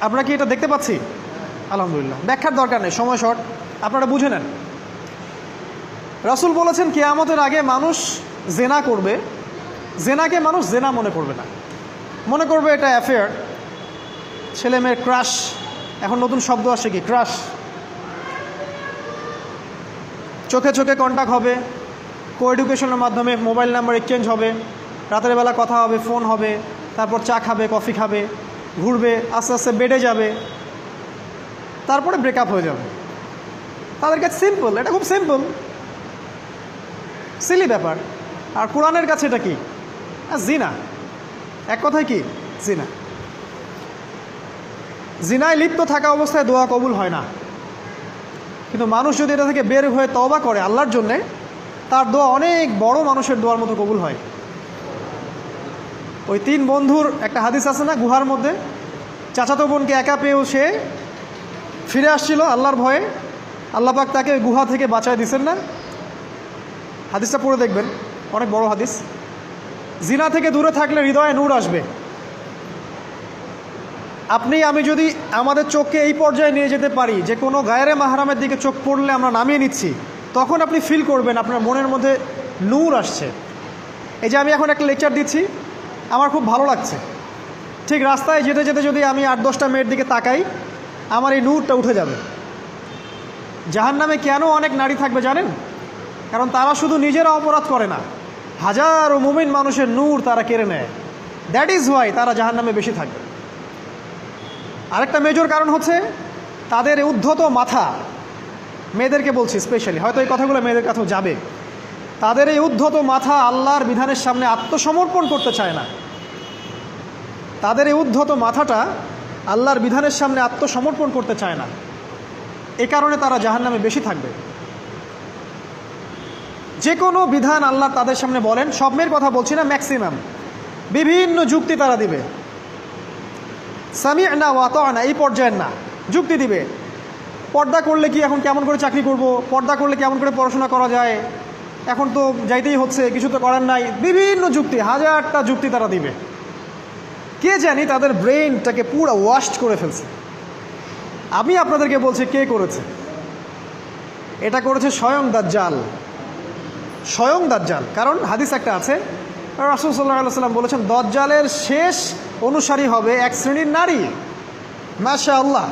আমরা কি এটা দেখতে পাচ্ছি? আলহামদুলিল্লাহ। ব্যাখ্যার দরকার নেই, সময় শর্ট, আপনারা বুঝে নেন। রাসূল বলেছেন কিয়ামতের আগে মানুষ জেনা করবে, জেনাকে মানুষ জেনা মনে করবে না, মনে করবে এটা অ্যাফেয়ার, ছেলে মেয়ের ক্রাশ। এখন নতুন শব্দ আসছে কি, ক্রাশ। চোখে চোখে কন্ট্যাক্ট হবে, কো এডুকেশনের মাধ্যমে মোবাইল নাম্বার এক্সচেঞ্জ হবে, রাতের বেলা কথা হবে, ফোন হবে, তারপর চা খাবে, কফি খাবে, ঘুরবে, আস্তে আস্তে বেডে যাবে, তারপরে ব্রেকআপ হয়ে যাবে। তাদের কাছে সিম্পল, এটা খুব সিম্পল, সিলি ব্যাপার। আর কোরআনের কাছে এটা কি? জিনা। এক কথায় কি? জিনা। জিনায় লিপ্ত থাকা অবস্থায় দোয়া কবুল হয় না, কিন্তু মানুষ যদি এটা থেকে বের হয়ে তওবা করে আল্লাহর জন্যে, তার দোয়া অনেক বড় মানুষের দোয়ার মতো কবুল হয়। ওই 3 বন্ধুর একটা হাদিস আছে না, গুহার মধ্যে চাচাতো বোনকে একা পেয়েও সে ফিরে আসছিল আল্লাহর ভয়ে, আল্লাহ পাক তাকে ওই গুহা থেকে বাঁচায় দিচ্ছেন না? হাদিসটা পড়ে দেখবেন, অনেক বড় হাদিস। জিনা থেকে দূরে থাকলে হৃদয়ে নূর আসবে। আপনি আমি যদি আমাদের চোখকে এই পর্যায়ে নিয়ে যেতে পারি যে কোনো গায়রে মাহরামের দিকে চোখ পড়লে আমরা নামিয়ে নিচ্ছি, তখন আপনি ফিল করবেন আপনার মনের মধ্যে নূর আসছে। এই যে আমি এখন একটা লেকচার দিচ্ছি, আমার খুব ভালো লাগছে। ঠিক রাস্তায় যেতে যেতে যদি আমি 8-10টা মেয়ের দিকে তাকাই, আমার এই নূরটা উঠে যাবে। জাহান্নামে কেন অনেক নারী থাকবে জানেন? কারণ তারা শুধু নিজেরা অপরাধ করে না, হাজারো মুমিন মানুষের নূর তারা কেড়ে নেয়। দ্যাট ইজ ওয়াই তারা জাহান্নামে বেশি থাকবে। আরেকটা মেজর কারণ হচ্ছে তাদের উদ্ধত মাথা। মেয়েদেরকে বলছি স্পেশালি, হয়তো এই কথাগুলো মেয়েদের কাছেও যাবে। তাদের এই উদ্ধত মাথা আল্লাহর বিধানের সামনে আত্মসমর্পণ করতে চায় না। তাদের এই উদ্ধত মাথাটা আল্লাহর বিধানের সামনে আত্মসমর্পণ করতে চায় না, এ কারণে তারা জাহান্নামে বেশি থাকবে। যে কোনো বিধান আল্লাহ তাদের সামনে বলেন, সব মেয়ের কথা বলছি না, ম্যাক্সিমাম বিভিন্ন যুক্তি তারা দিবে। সামি'না ওয়া আতা'না এই পর্যায়ের না, যুক্তি দিবে। পর্দা করলে কি এখন কেমন করে চাকরি করব, পর্দা করলে কেমন করে পড়াশোনা করা যায়, এখন তো যাইতেই হচ্ছে, কিছু তো করার নাই, বিভিন্ন যুক্তি, হাজারটা যুক্তি তারা দিবে। কে জানি তাদের ব্রেইনটাকে পুরো ওয়াশড করে ফেলছে। আমি আপনাদেরকে বলছি কে করেছে? এটা করেছে স্বয়ং দাজ্জাল। স্বয়ং দাজ্জাল। কারণ হাদিস একটা আছে, রাসূল সাল্লাল্লাহু আলাইহি ওয়াসাল্লাম বলেছেন দাজ্জালের শেষ অনুসারী হবে এক শ্রেণীর নারী। মাশাআল্লাহ,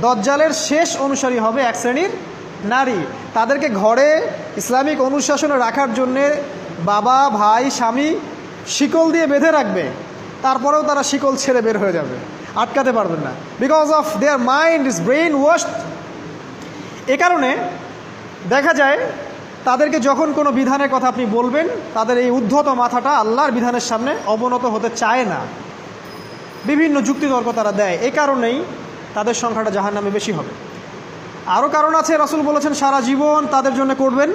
দাজ্জালের শেষ অনুসারী হবে এক শ্রেণীর নারী। তাদেরকে ঘরে ইসলামিক অনুশাসনে রাখার জন্যে বাবা, ভাই, স্বামী শিকল দিয়ে বেঁধে রাখবে, তারপরেও তারা শিকল ছেড়ে বের হয়ে যাবে, আটকাতে পারবেন না, because of their mind is brain washed. এ কারণে দেখা যায় তাদেরকে যখন কোনো বিধানের কথা আপনি বলবেন, তাদের এই উদ্ধত মাথাটা আল্লাহর বিধানের সামনে অবনত হতে চায় না, বিভিন্ন যুক্তিতর্ক তারা দেয়। এ কারণেই তাদের সংখ্যাটা জাহান্নামে বেশি হবে। আরও কারণ আছে, রাসূল বলেছেন সারা জীবন তাদের জন্য করবেন।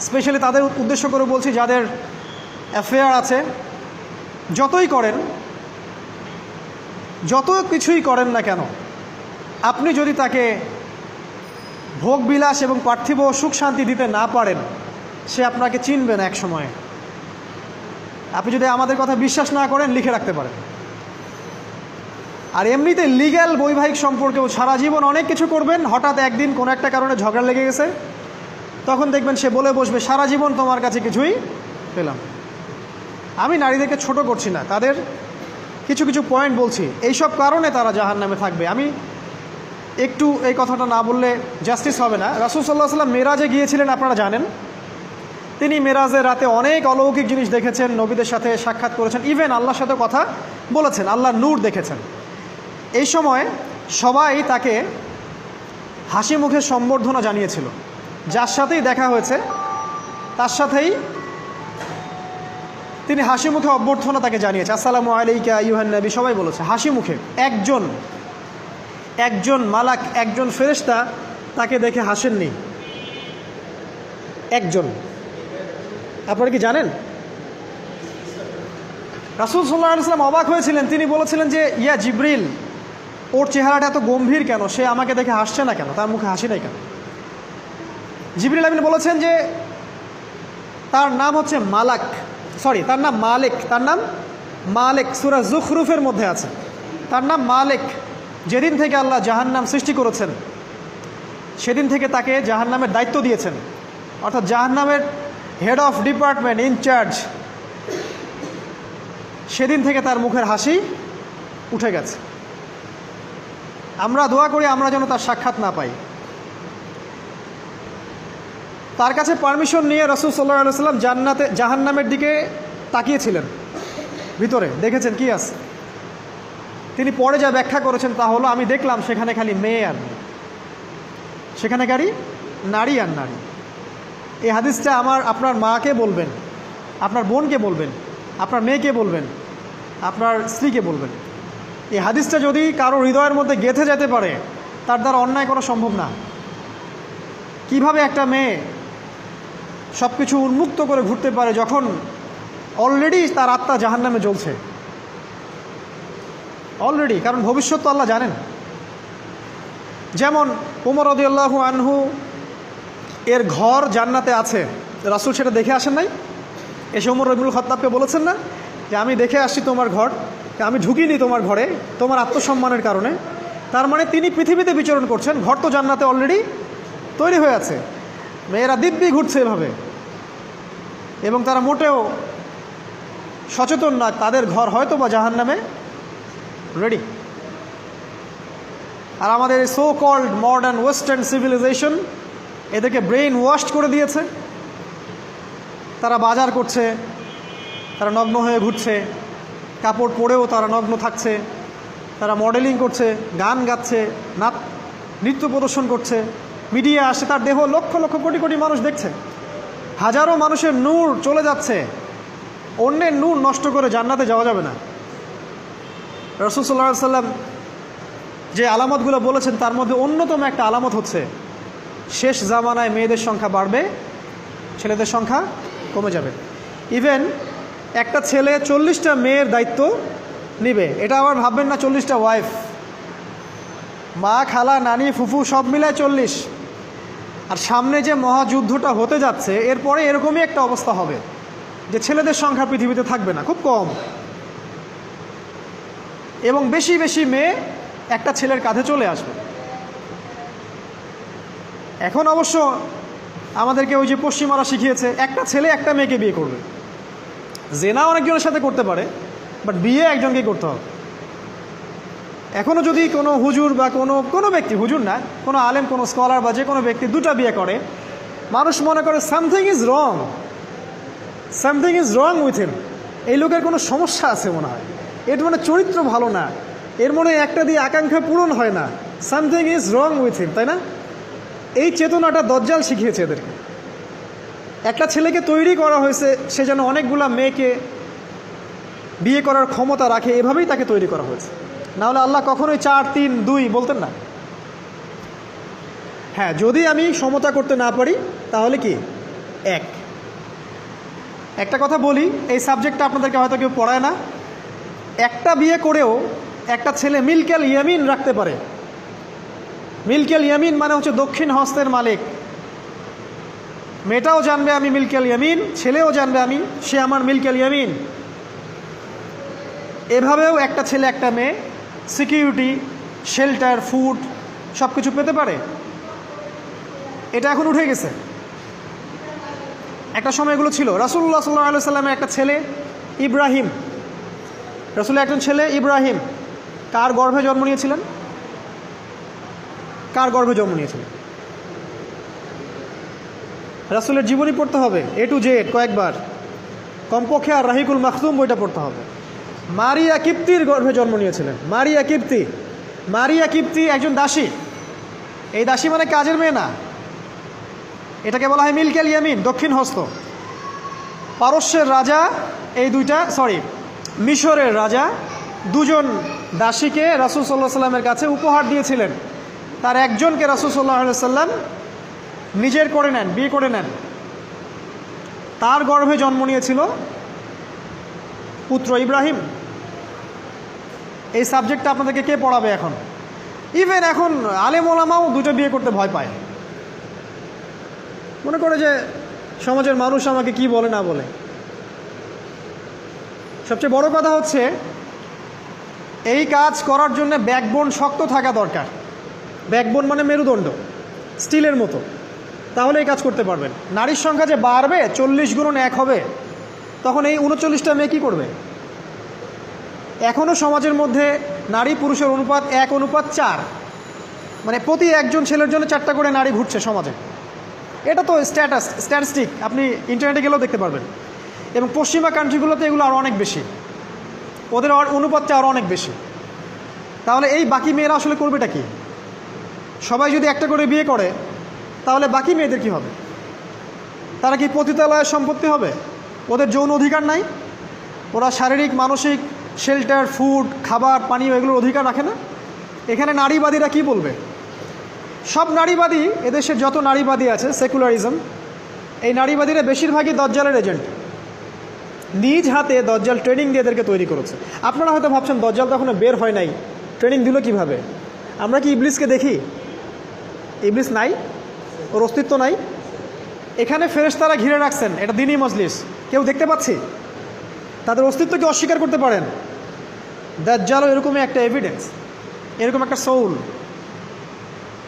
স্পেশালি তাদের উদ্দেশ্য করে বলছি যাদের অ্যাফেয়ার আছে। যতই করেন, যত কিছুই করেন না কেন, আপনি যদি তাকে ভোগবিলাস এবং পার্থিব সুখ শান্তি দিতে না পারেন, সে আপনাকে চিনবে না এক সময়। আপনি যদি আমাদের কথা বিশ্বাস না করেন, লিখে রাখতে পারেন। আর এমনিতে লিগ্যাল বৈবাহিক সম্পর্কেও সারা জীবন অনেক কিছু করবেন, হঠাৎ একদিন কোনো একটা কারণে ঝগড়া লেগে গেছে, তখন দেখবেন সে বলে বসবে সারা জীবন তোমার কাছে কিছুই পেলাম। আমি নারীদেরকে ছোট করছি না, তাদের কিছু কিছু পয়েন্ট বলছি, এইসব কারণে তারা জাহান্নামে থাকবে। আমি একটু এই কথাটা না বললে জাস্টিস হবে না। রাসূল সাল্লাল্লাহু আলাইহি ওয়াসাল্লাম মেরাজে গিয়েছিলেন, আপনারা জানেন। তিনি মেরাজের রাতে অনেক অলৌকিক জিনিস দেখেছেন, নবীদের সাথে সাক্ষাৎ করেছেন, ইভেন আল্লাহর সাথে কথা বলেছেন, আল্লাহর নূর দেখেছেন। এই সময় সবাই তাকে হাসি মুখে সম্বর্ধনা জানিয়েছিল। যার সাথেই দেখা হয়েছে তার সাথেই তিনি হাসি মুখে অভ্যর্থনা তাকে জানিয়েছে, আসসালামু আলাইকা আইয়ুহান নবী, সবাই বলেছে হাসি মুখে। একজন মালাক, একজন ফেরেশতা তাকে দেখে হাসেননি, একজন। আপনারা কি জানেন? রাসূল সাল্লাল্লাহু আলাইহি ওয়াসাল্লাম অবাক হয়েছিলেন। তিনি বলেছিলেন যে ইয়া জিবরিল, ওর চেহারাটা এত গম্ভীর কেন, সে আমাকে দেখে হাসছে না কেন, তার মুখে হাসি নাই কেন? জিবরিল আমিন বলেছেন যে তার নাম হচ্ছে মালাক, তার নাম মালিক, তার নাম মালিক। সূরা যুখরুফের মধ্যে আছে। তার নাম মালিক। যেদিন থেকে আল্লাহ জাহান্নাম সৃষ্টি করেছেন সেদিন থেকে তাকে জাহান্নামের দায়িত্ব দিয়েছেন, অর্থাৎ জাহান্নামের হেড অফ ডিপার্টমেন্ট, ইনচার্জ। সেদিন থেকে তার মুখের হাসি উঠে গেছে। আমরা দোয়া করি আমরা যেন তার সাক্ষাৎ না পাই। তার কাছে পারমিশন নিয়ে রাসূল সাল্লাল্লাহু আলাইহি ওয়াসাল্লাম জাহান্নামের দিকে তাকিয়েছিলেন, ভিতরে দেখেছেন কি আছে। তিনি পরে যা ব্যাখ্যা করেছেন তা হলো, আমি দেখলাম সেখানে খালি মেয়ে আর মেয়ে, সেখানে খালি নারী আর নারী। এই হাদিসটা আপনার মাকে বলবেন, আপনার বোনকে বলবেন, আপনার মেয়েকে বলবেন, আপনার স্ত্রীকে বলবেন। এই হাদিসটা যদি কারো হৃদয়ের মধ্যে গেঁথে যেতে পারে, তার দ্বারা অন্যায় করা সম্ভব না। কিভাবে একটা মেয়ে সব কিছু উন্মুক্ত করে ঘুরতে পারে যখন অলরেডি তার আত্মা জাহান্নামে জ্বলছে, অলরেডি, কারণ ভবিষ্যৎ তো আল্লাহ জানেন। যেমন ওমর রাদিয়াল্লাহু আনহু এর ঘর জান্নাতে আছে, রাসূল সেটা দেখে আসেন নাই? এসে ওমর ইবনুল খাত্তাবকে বলেছেন না যে আমি দেখে আসছি তোমার ঘর, আমি ঢুকিনি তোমার ঘরে তোমার আত্মসম্মানের কারণে। তার মানে তিনি পৃথিবীতে বিচরণ করছেন, ঘর তো জান্নাতে অলরেডি তৈরি হয়ে আছে। মেয়েরা দিব্যি ঘুরছে এভাবে, এবং তারা মোটেও সচেতন না তাদের ঘর হয়তো বা জাহান্নামে রেডি। আর আমাদের এই so called modern western civilisation এদেরকে ব্রেইন ওয়াশড করে দিয়েছে। তারা বাজার করছে, তারা নগ্ন হয়ে ঘুরছে, কাপড় পরেও তারা নগ্ন থাকছে, তারা মডেলিং করছে, গান গাচ্ছে, নৃত্য প্রদর্শন করছে, মিডিয়া আসে, তার দেহ লক্ষ লক্ষ কোটি কোটি মানুষ দেখছে। হাজারো মানুষের নূর চলে যাচ্ছে, অন্যের নূর নষ্ট করে জান্নাতে যাওয়া যাবে না। রাসূল সাল্লাল্লাহু আলাইহি ওয়াসাল্লাম যে আলামতগুলো বলেছেন তার মধ্যে অন্যতম একটা আলামত হচ্ছে শেষ জামানায় মেয়েদের সংখ্যা বাড়বে, ছেলেদের সংখ্যা কমে যাবে। ইভেন একটা ছেলে 40টা মেয়ের দায়িত্ব নিবে। এটা আবার ভাববেন না 40টা ওয়াইফ, মা, খালা, নানি, ফুফু সব মিলায় 40। আর সামনে যে মহাযুদ্ধটা হতে যাচ্ছে এরপরে এরকমই একটা অবস্থা হবে যে ছেলেদের সংখ্যা পৃথিবীতে থাকবে না, খুব কম, এবং বেশি বেশি মেয়ে একটা ছেলের কাঁধে চলে আসবে। এখন অবশ্য আমাদেরকে ওই যে পশ্চিমারা শিখিয়েছে একটা ছেলে একটা মেয়েকে বিয়ে করবে। জেনা অনেকজনের সাথে করতে পারে, বাট বিয়ে একজনকেই করতে হবে। এখনও যদি কোনো হুজুর বা কোনো ব্যক্তি, হুজুর না, কোনো আলেম, কোনো স্কলার বা যে কোনো ব্যক্তি দুটা বিয়ে করে, মানুষ মনে করে something is wrong, something is wrong with him. এই লোকের কোনো সমস্যা আছে মনে হয়, এর মানে চরিত্র ভালো না, এর মনে একটা দিয়ে আকাঙ্ক্ষা পূরণ হয় না, something is wrong with him, তাই না? এই চেতনাটা দজ্জাল শিখিয়েছে এদেরকে। একটা ছেলেকে তৈরি করা হয়েছে সে যেন অনেকগুলা মেয়েকে বিয়ে করার ক্ষমতা রাখে, এভাবেই তাকে তৈরি করা হয়েছে। নাহলে আল্লাহ কখনোই 4, 3, 2 বলতেন না। হ্যাঁ, যদি আমি সমতা করতে না পারি তাহলে কি একটা কথা বলি, এই সাবজেক্টটা আপনাদেরকে হয়তো কেউ পড়ায় না। একটা বিয়ে করেও একটা ছেলে মিল্কেল ইয়ামিন রাখতে পারে। মিল্কেল ইয়ামিন মানে হচ্ছে দক্ষিণ হস্তের মালিক। মেয়েটাও জানবে আমি মিল্কেল ইয়ামিন, ছেলেও জানবে সে আমার মিল্কেল ইয়ামিন। এভাবেও একটা ছেলে একটা মেয়ে সিকিউরিটি, শেল্টার, ফুড সব কিছু পেতে পারে। এটা এখন উঠে গেছে, একটা সময় এগুলো ছিল। রাসূলুল্লাহ সাল্লাল্লাহু আলাইহি ওয়াসাল্লামের একটা ছেলে ইব্রাহিম, রাসূলের একজন ছেলে ইব্রাহিম কার গর্ভে জন্ম নিয়েছিলেন? কার গর্ভে জন্ম নিয়েছিলেন? রাসূলের জীবনী পড়তে হবে A to Z কয়েকবার, কমপক্ষে আর রাহিকুল মাখতুম বইটা পড়তে হবে। মারিয়া কিপ্তির গর্ভে জন্ম নিয়েছিলেন। মারিয়া কিপ্তি একজন দাসী। এই দাসী মানে কাজের মেয়ে না, এটাকে বলা হয় মিল্কেল ইয়ামিন, দক্ষিণ হস্ত। পারস্যের রাজা মিশরের রাজা দুজন দাসীকে রাসূল সাল্লাল্লাহু আলাইহি সাল্লামের কাছে উপহার দিয়েছিলেন। তার একজনকে রাসূল সাল্লাল্লাহু আলাইহি সাল্লাম নিজের করে নেন, বিয়ে করে নেন। তার গর্ভে জন্ম নিয়েছিল পুত্র ইব্রাহিম। এই সাবজেক্টটা আপনাদেরকে কে পড়াবে এখন? ইভেন এখন আলেম ওলামাও দুটো বিয়ে করতে ভয় পায়, মনে করে যে সমাজের মানুষ আমাকে কি বলে না বলে। সবচেয়ে বড় কথা হচ্ছে এই কাজ করার জন্য ব্যাকবোন শক্ত থাকা দরকার। ব্যাকবোন মানে মেরুদণ্ড, স্টিলের মতো, তাহলে এই কাজ করতে পারবেন। নারীর সংখ্যা যে বাড়বে, 40 গুণন 1 হবে, তখন এই 39টা মেয়ে কী করবে? এখনও সমাজের মধ্যে নারী পুরুষের অনুপাত 1:4, মানে প্রতি একজন ছেলের জন্য 4টা করে নারী ঘুরছে সমাজে। এটা তো স্ট্যাটিস্টিক, আপনি ইন্টারনেটে গেলেও দেখতে পারবেন। এবং পশ্চিমা কান্ট্রিগুলোতে এগুলো আরও অনেক বেশি, ওদের অনুপাতটা আরও অনেক বেশি। তাহলে এই বাকি মেয়েরা আসলে করবেটা কি? সবাই যদি একটা করে বিয়ে করে, তাহলে বাকি মেয়েদের কি হবে? তারা কি পতিতালয়ের সম্পত্তি হবে? ওদের যৌন অধিকার নাই? ওরা শারীরিক, মানসিক, শেল্টার, ফুড, খাবার, পানীয় এগুলোর অধিকার রাখে না? এখানে নারীবাদীরা কি বলবে? সব নারীবাদী, এদেশের যত নারীবাদী আছে, সেকুলারিজম, এই নারীবাদীরা বেশিরভাগই দজ্জালের এজেন্ট। নিজ হাতে দজ্জাল ট্রেনিং দিয়ে এদেরকে তৈরি করেছে। আপনারা হয়তো ভাবছেন দজ্জাল তখন বের হয় নাই, ট্রেনিং দিল কিভাবে? আমরা কি ইবলিসকে দেখি? ইবলিস নাই, ওর অস্তিত্ব নাই। এখানে ফেরেশতারা ঘিরে রাখছেন, এটা দ্বীনি মজলিস, কেউ দেখতে পাচ্ছি? তাদের অস্তিত্বকে অস্বীকার করতে পারেন? দাজ্জালও এরকমই একটা এভিডেন্স, এরকম একটা সোল।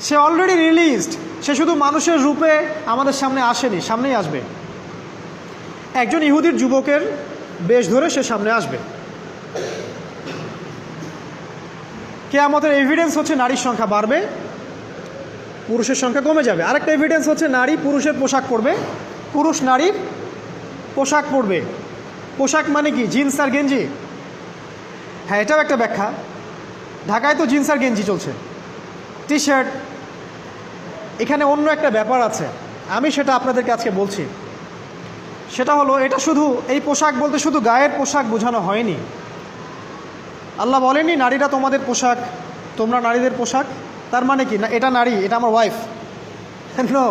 সে অলরেডি রিলিজড, সে শুধু মানুষের রূপে আমাদের সামনে আসেনি, সামনেই আসবে। একজন ইহুদির যুবকের বেশ ধরে সে সামনে আসবে। কিয়ামতের এভিডেন্স হচ্ছে নারীর সংখ্যা বাড়বে, পুরুষের সংখ্যা কমে যাবে। আরেকটা এভিডেন্স হচ্ছে নারী পুরুষের পোশাক পরবে, পুরুষ নারীর পোশাক পরবে। পোশাক মানে কি? জিন্স আর গেঞ্জি? হ্যাঁ, এটাও একটা ব্যাখ্যা। ঢাকায় তো জিন্স আর গেঞ্জি চলছে, টি শার্ট। এখানে অন্য একটা ব্যাপার আছে, আমি সেটা আপনাদেরকে আজকে বলছি। সেটা হলো, এটা শুধু এই পোশাক বলতে শুধু গায়ের পোশাক বোঝানো হয়নি। আল্লাহ বলেনি নারীরা তোমাদের পোশাক, তোমরা নারীদের পোশাক। তার মানে কি? না, এটা নারী, এটা আমার ওয়াইফ। নো,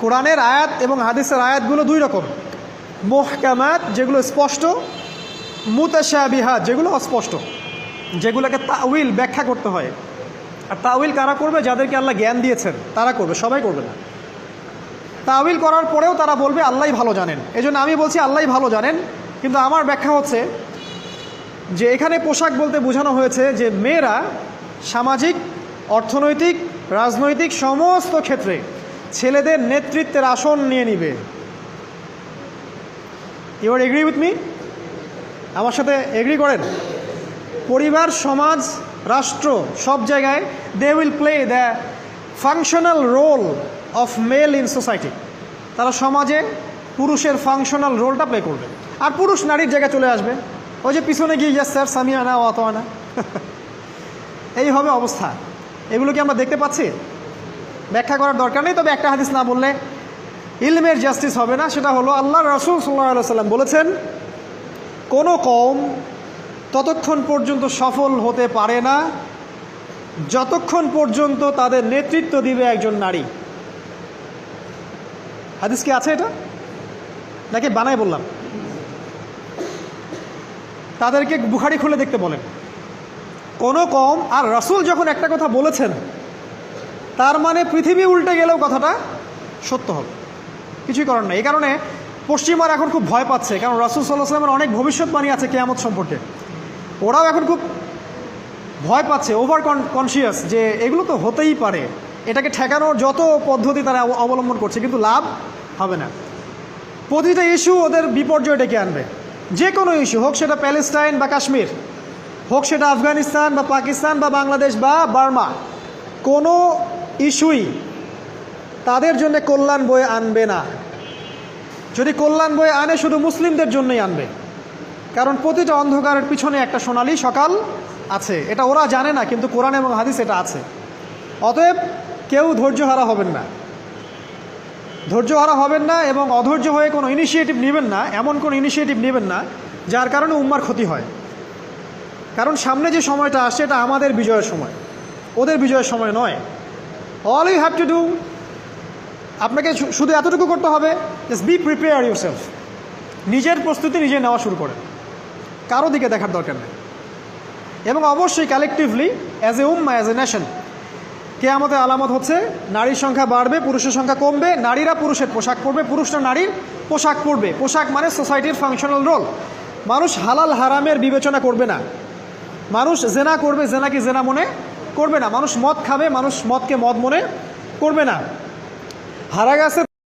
কোরআনের আয়াত এবং হাদিসের আয়াতগুলো দুই রকম। মুহকামাত, যেগুলো স্পষ্ট, মুতাশাবিহাত, যেগুলো অস্পষ্ট, যেগুলোকে তাউইল, ব্যাখ্যা করতে হয়। আর তাউইল কারা করবে? যাদেরকে আল্লাহ জ্ঞান দিয়েছেন তারা করবে, সবাই করবে না। তাউইল করার পরেও তারা বলবে আল্লাহই ভালো জানেন। এজন্য আমি বলছি আল্লাহই ভালো জানেন, কিন্তু আমার ব্যাখ্যা হচ্ছে যে এখানে পোশাক বলতে বোঝানো হয়েছে যে মেয়েরা সামাজিক, অর্থনৈতিক, রাজনৈতিক সমস্ত ক্ষেত্রে ছেলেদের নেতৃত্বের আসন নিয়ে নিবে। You are agree with me? আমার সাথে এগ্রি করেন? পরিবার, সমাজ, রাষ্ট্র, সব জায়গায় they will play the functional role of male in society. তারা সমাজে পুরুষের ফাংশনাল রোলটা প্লে করবে, আর পুরুষ নারীর জায়গায় চলে আসবে। ওই যে পিছনে গিয়ে ইয়াস স্যার, সামিয়ানা ও আতোয়ানা, এই হবে অবস্থা। এগুলো কি আমরা দেখতে পাচ্ছি? ব্যাখ্যা করার দরকার নেই। তবে একটা হাদিস না বললে ইলমের জাস্টিস হবে না। সেটা হলো, আল্লাহ রাসূল সাল্লাল্লাহু আলাইহি ওয়াসাল্লাম বলেছেন, কোনো কওম ততক্ষণ পর্যন্ত সফল হতে পারে না যতক্ষণ পর্যন্ত তাদের নেতৃত্ব দিবে একজন নারী। হাদিস কি আছে এটা, নাকি বানায় বললাম? তাদেরকে বুখারী খুলে দেখতে বলেন। কোনো কওম, আর রাসূল যখন একটা কথা বলেছেন, তার মানে পৃথিবী উল্টে গেলেও কথাটা সত্য হবে, কিছুই করার নাই। এই কারণে পশ্চিমারা এখন খুব ভয় পাচ্ছে, কারণ রাসূল সাল্লাল্লাহু আলাইহি ওয়াসাল্লামের অনেক ভবিষ্যৎবাণী আছে কিয়ামত সম্পর্কে। ওরাও এখন খুব ভয় পাচ্ছে, ওভার কনসিয়াস, যে এগুলো তো হতেই পারে। এটাকে ঠেকানোর যত পদ্ধতি তারা অবলম্বন করছে, কিন্তু লাভ হবে না। প্রতিটা ইস্যু ওদের বিপর্যয় ডেকে আনবে। যে কোনো ইস্যু হোক, সেটা প্যালেস্টাইন বা কাশ্মীর হোক, সেটা আফগানিস্তান বা পাকিস্তান বা বাংলাদেশ বা বার্মা, কোনো ইস্যুই তাদের জন্য কল্যাণ বয়ে আনবে না। যদি কল্যাণ বয়ে আনে, শুধু মুসলিমদের জন্যই আনবে। কারণ প্রতিটা অন্ধকারের পিছনে একটা সোনালী সকাল আছে। এটা ওরা জানে না, কিন্তু কোরআন এবং হাদিস এটা আছে। অতএব কেউ ধৈর্যহারা হবেন না, ধৈর্যহারা হবেন না, এবং অধৈর্য হয়ে কোনো ইনিশিয়েটিভ নেবেন না। এমন কোনো ইনিশিয়েটিভ নেবেন না যার কারণে উম্মার ক্ষতি হয়। কারণ সামনে যে সময়টা আসছে, এটা আমাদের বিজয়ের সময়, ওদের বিজয়ের সময় নয়। All you have to do, আপনাকে শুধু এতটুকু করতে হবে, জাস্ট বি প্রিপেয়ার ইউরসেলফ। নিজের প্রস্তুতি নিজে নেওয়া শুরু করেন, কারো দিকে দেখার দরকার নেই। এবং অবশ্যই collectively, as a Umma, as a nation, কিয়ামতের আলামত হচ্ছে নারীর সংখ্যা বাড়বে, পুরুষের সংখ্যা কমবে। নারীরা পুরুষের পোশাক পরবে, পুরুষরা নারীর পোশাক পরবে। পোশাক মানে সোসাইটির ফাংশনাল রোল। মানুষ হালাল হারামের বিবেচনা করবে না, মানুষ জেনা করবে জেনাকে জেনা মনে করবে না, মানুষ মদ খাবে মানুষ মদকে মদ মনে করবে না। হারা গাছের